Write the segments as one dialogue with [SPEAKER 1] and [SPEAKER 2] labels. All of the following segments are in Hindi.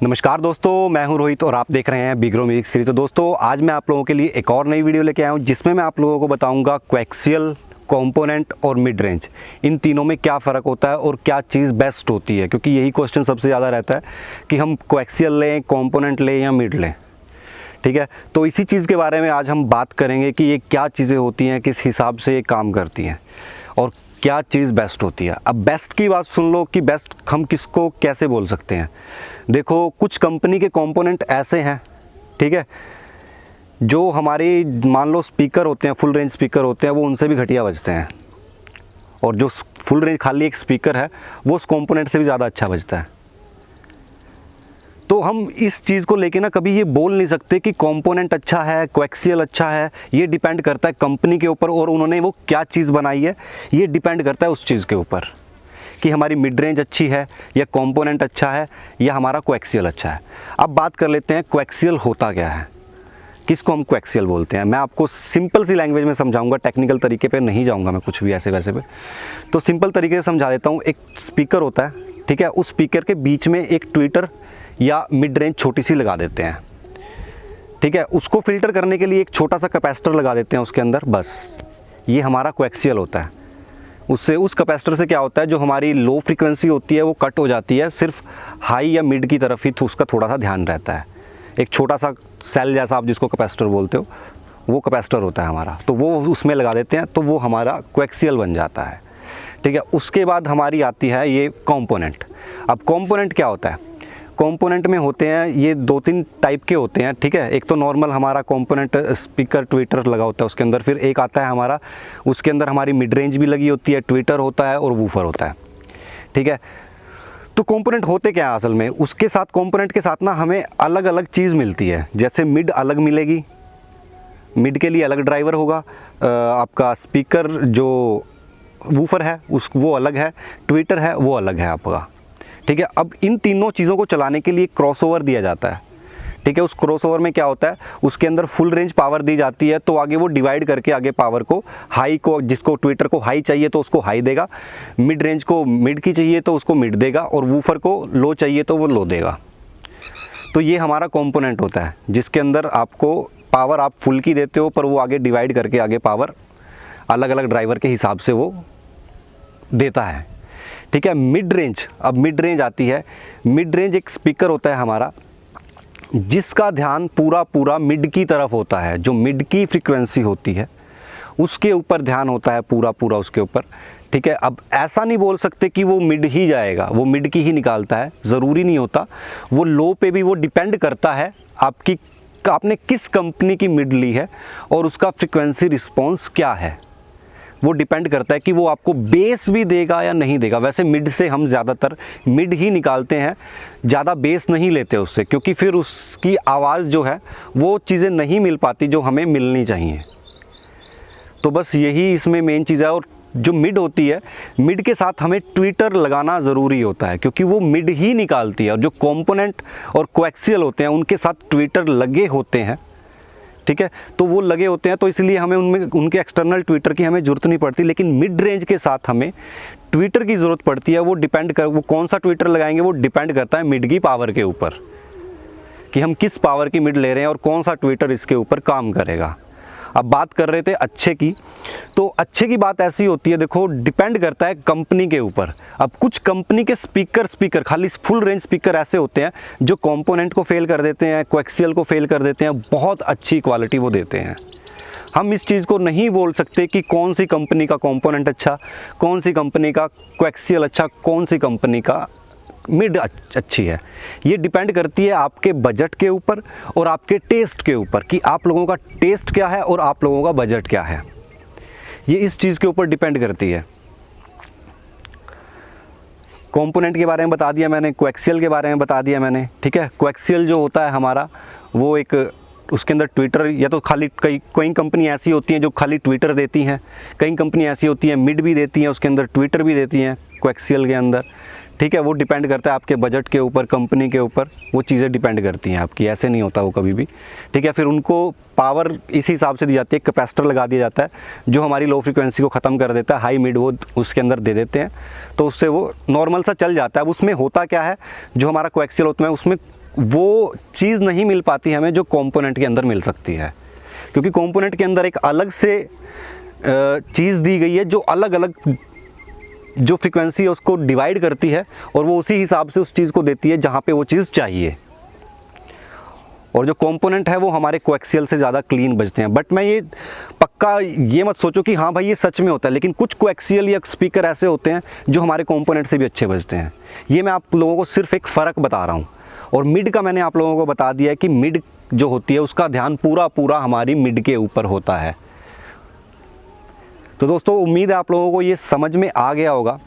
[SPEAKER 1] नमस्कार दोस्तों, मैं हूं रोहित और आप देख रहे हैं बिग ग्रो म्यूजिक सीरीज। तो दोस्तों आज मैं आप लोगों के लिए एक और नई वीडियो लेके आया हूं जिसमें मैं आप लोगों को बताऊंगा कोएक्सियल, कंपोनेंट और मिड रेंज, इन तीनों में क्या फ़र्क होता है और क्या चीज़ बेस्ट होती है। क्योंकि यही क्वेश्चन सबसे ज़्यादा रहता है कि हम कोएक्सियल लें, कंपोनेंट लें या मिड लें। ठीक है, तो इसी चीज़ के बारे में आज हम बात करेंगे कि ये क्या चीज़ें होती हैं, किस हिसाब से ये काम करती हैं और क्या चीज़ बेस्ट होती है। अब बेस्ट की बात सुन लो कि बेस्ट हम किसको कैसे बोल सकते हैं। देखो, कुछ कंपनी के कंपोनेंट ऐसे हैं, ठीक है, जो हमारी मान लो स्पीकर होते हैं, फुल रेंज स्पीकर होते हैं, वो उनसे भी घटिया बजते हैं। और जो फुल रेंज खाली एक स्पीकर है वो उस कंपोनेंट से भी ज़्यादा अच्छा बजता है। तो हम इस चीज़ को लेके ना कभी ये बोल नहीं सकते कि कंपोनेंट अच्छा है, कोएक्सियल अच्छा है। ये डिपेंड करता है कंपनी के ऊपर और उन्होंने वो क्या चीज़ बनाई है, ये डिपेंड करता है उस चीज़ के ऊपर कि हमारी मिड रेंज अच्छी है या कंपोनेंट अच्छा है या हमारा कोएक्सियल अच्छा है। अब बात कर लेते हैं कोएक्सियल होता क्या है, किसको हम कोएक्सियल बोलते हैं। मैं आपको सिंपल सी लैंग्वेज में समझाऊंगा, टेक्निकल तरीके पे नहीं जाऊंगा मैं कुछ भी ऐसे वैसे पे। तो सिंपल तरीके से समझा देता हूँ। एक स्पीकर होता है, ठीक है, उस स्पीकर के बीच में एक ट्विटर या मिड रेंज छोटी सी लगा देते हैं, ठीक है। उसको फिल्टर करने के लिए एक छोटा सा कैपेसिटर लगा देते हैं उसके अंदर, बस ये हमारा कोएक्सियल होता है। उससे उस कैपेसिटर से क्या होता है, जो हमारी लो फ्रीक्वेंसी होती है वो कट हो जाती है, सिर्फ हाई या मिड की तरफ ही उसका थोड़ा सा ध्यान रहता है। एक छोटा सा सेल जैसा आप जिसको कैपेसिटर बोलते हो, वो कैपेसिटर होता है हमारा, तो वो उसमें लगा देते हैं, तो वो हमारा कोएक्सियल बन जाता है, ठीक है। उसके बाद हमारी आती है ये कंपोनेंट। अब कंपोनेंट क्या होता है, कंपोनेंट में होते हैं ये दो तीन टाइप के होते हैं, ठीक है। एक तो नॉर्मल हमारा कंपोनेंट स्पीकर ट्विटर लगा होता है उसके अंदर, फिर एक आता है हमारा उसके अंदर हमारी मिड रेंज भी लगी होती है, ट्विटर होता है और वूफर होता है, ठीक है। तो कंपोनेंट होते क्या है असल में, उसके साथ कंपोनेंट के साथ ना हमें अलग अलग चीज़ मिलती है। जैसे मिड अलग मिलेगी, मिड के लिए अलग ड्राइवर होगा, आपका स्पीकर जो वूफर है वो अलग है, ट्विटर है वो अलग है आपका, ठीक है। अब इन तीनों चीज़ों को चलाने के लिए क्रॉसओवर दिया जाता है, ठीक है। उस क्रॉसओवर में क्या होता है, उसके अंदर फुल रेंज पावर दी जाती है, तो आगे वो डिवाइड करके आगे पावर को हाई को, जिसको ट्विटर को हाई चाहिए तो उसको हाई देगा, मिड रेंज को मिड की चाहिए तो उसको मिड देगा, और वूफर को लो चाहिए तो वो लो देगा। तो ये हमारा कंपोनेंट होता है जिसके अंदर आपको पावर आप फुल की देते हो, पर वो आगे डिवाइड करके आगे पावर अलग अलग ड्राइवर के हिसाब से वो देता है, ठीक है। मिड रेंज, अब मिड रेंज आती है। मिड रेंज एक स्पीकर होता है हमारा जिसका ध्यान पूरा पूरा मिड की तरफ होता है, जो मिड की फ्रीक्वेंसी होती है उसके ऊपर ध्यान होता है पूरा पूरा उसके ऊपर, ठीक है। अब ऐसा नहीं बोल सकते कि वो मिड ही जाएगा, वो मिड की ही निकालता है, ज़रूरी नहीं होता। वो लो पे भी वो डिपेंड करता है आपने किस कंपनी की मिड ली है और उसका फ्रीक्वेंसी रिस्पॉन्स क्या है, वो डिपेंड करता है कि वो आपको बेस भी देगा या नहीं देगा। वैसे मिड से हम ज़्यादातर मिड ही निकालते हैं, ज़्यादा बेस नहीं लेते उससे, क्योंकि फिर उसकी आवाज़ जो है वो चीज़ें नहीं मिल पाती जो हमें मिलनी चाहिए। तो बस यही इसमें मेन चीज़ है। और जो मिड होती है, मिड के साथ हमें ट्विटर लगाना ज़रूरी होता है, क्योंकि वो मिड ही निकालती है। और जो कंपोनेंट और कोएक्सियल होते हैं उनके साथ ट्विटर लगे होते हैं, ठीक है, तो वो लगे होते हैं, तो इसलिए हमें उनमें उनके एक्सटर्नल ट्विटर की हमें ज़रूरत नहीं पड़ती। लेकिन मिड रेंज के साथ हमें ट्विटर की ज़रूरत पड़ती है। वो डिपेंड कर, वो कौन सा ट्विटर लगाएंगे वो डिपेंड करता है मिड की पावर के ऊपर, कि हम किस पावर की मिड ले रहे हैं और कौन सा ट्विटर इसके ऊपर काम करेगा। अब बात कर रहे थे अच्छे की, तो अच्छे की बात ऐसी होती है, देखो डिपेंड करता है कंपनी के ऊपर। अब कुछ कंपनी के स्पीकर खाली फुल रेंज स्पीकर ऐसे होते हैं जो कंपोनेंट को फेल कर देते हैं, कोएक्सियल को फेल कर देते हैं, बहुत अच्छी क्वालिटी वो देते हैं। हम इस चीज़ को नहीं बोल सकते कि कौन सी कंपनी का कंपोनेंट अच्छा, कौन सी कंपनी का कोएक्सियल अच्छा, कौन सी कंपनी का मिड अच्छी है। ये डिपेंड करती है आपके बजट के ऊपर और आपके टेस्ट के ऊपर, कि आप लोगों का टेस्ट क्या है और आप लोगों का बजट क्या है। ये इस चीज़ के ऊपर डिपेंड करती है। कंपोनेंट के बारे में बता दिया मैंने, कोएक्सियल के बारे में बता दिया मैंने, ठीक है। कोएक्सियल जो होता है हमारा, वो एक उसके अंदर ट्विटर, या तो खाली कई कंपनी ऐसी होती हैं जो खाली ट्विटर देती हैं, कई कंपनी ऐसी होती हैं मिड भी देती हैं, उसके अंदर ट्विटर भी देती हैं कोएक्सियल के अंदर, ठीक है, वो डिपेंड करता है आपके बजट के ऊपर, कंपनी के ऊपर, वो चीज़ें डिपेंड करती हैं आपकी, ऐसे नहीं होता वो कभी भी। ठीक है, फिर उनको पावर इसी हिसाब से दी जाती है, कैपेसिटर लगा दिया जाता है जो हमारी लो फ्रिक्वेंसी को ख़त्म कर देता है, हाई मिड वो उसके अंदर दे देते हैं, तो उससे वो नॉर्मल सा चल जाता है। अब उसमें होता क्या है, जो हमारा कोएक्सियल होता है उसमें वो चीज़ नहीं मिल पाती हमें जो कंपोनेंट के अंदर मिल सकती है, क्योंकि कंपोनेंट के अंदर एक अलग से चीज़ दी गई है जो अलग अलग जो फ्रिक्वेंसी है उसको डिवाइड करती है और वो उसी हिसाब से उस चीज़ को देती है जहाँ पे वो चीज़ चाहिए। और जो कंपोनेंट है वो हमारे कोएक्सियल से ज़्यादा क्लीन बजते हैं। बट मैं ये पक्का ये मत सोचो कि हाँ भाई ये सच में होता है, लेकिन कुछ कोएक्सियल या स्पीकर ऐसे होते हैं जो हमारे कंपोनेंट से भी अच्छे बजते हैं। ये मैं आप लोगों को सिर्फ एक फ़र्क बता रहा हूँ। और मिड का मैंने आप लोगों को बता दिया है कि मिड जो होती है उसका ध्यान पूरा हमारी मिड के ऊपर होता है। तो दोस्तों उम्मीद है आप लोगों को ये समझ में आ गया होगा।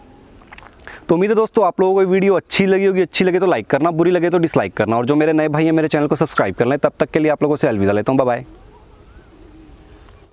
[SPEAKER 1] तो उम्मीद है दोस्तों आप लोगों को वीडियो अच्छी लगी होगी, अच्छी लगे तो लाइक करना, बुरी लगे तो डिसलाइक करना, और जो मेरे नए भाई हैं मेरे चैनल को सब्सक्राइब कर लें। तब तक के लिए आप लोगों से अलविदा लेता हूँ, बाय बाय।